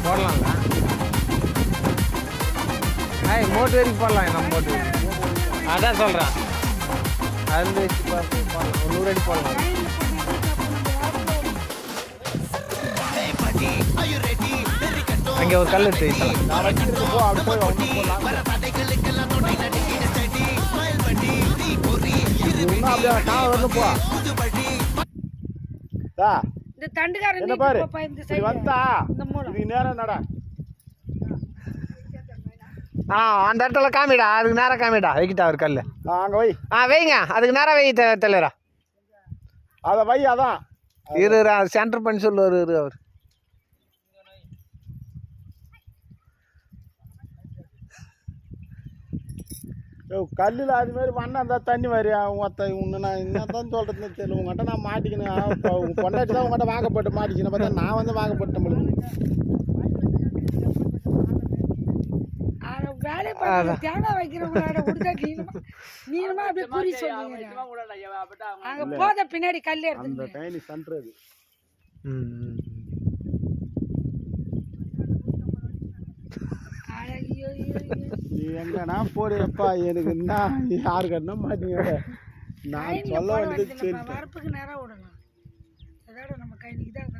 போடலாம்ல. மோட்டு வரைக்கும் போடலாம். நம்ம மோட்டு அதான் சொல்கிறேன். அது வச்சு போடலாம். 100 அடி போடலாம். அங்கே ஒரு கல் எடுத்து அந்த இடத்துல காமிடா. அதுக்கு நேரம் காமிடா. வைக்கிட்டா ஒரு கல் அங்கே வை. வைங்க. அதுக்கு நேரம் வை தலைவரா. அதை வை. அதான் இரு சென்டர் பண்ணி சொல்லுவார் அவர். கல்லில் அது மாதிரி மண்ணா இருந்தால் தண்ணி வரி உன்னை நான் என்னதான் சொல்கிறதுன்னு தெரியல. உங்கள்கிட்ட நான் மாட்டிக்கணும். உங்கள் பொண்டாட்டி தான் உங்கள்கிட்ட வாங்கப்பட்டு மாட்டிக்கணும். பார்த்தா நான் வந்து வாங்கப்பட்டேன். தேங்காய் வைக்கிறவங்களோட நீளமா அப்படியே குறி சொல்லுங்க. அங்க போத பின்னாடி கல் எடுத்து டைனி சென்டர் அது. நீ எங்கன்னா போடுப்பா. எனக்கு என்ன யாரு கண்ணா மாட்டீங்க. நான் சொல்ல வேண்டியது வரப்புக்கு நேரம் விடலாம். நம்ம கைக்கு தான்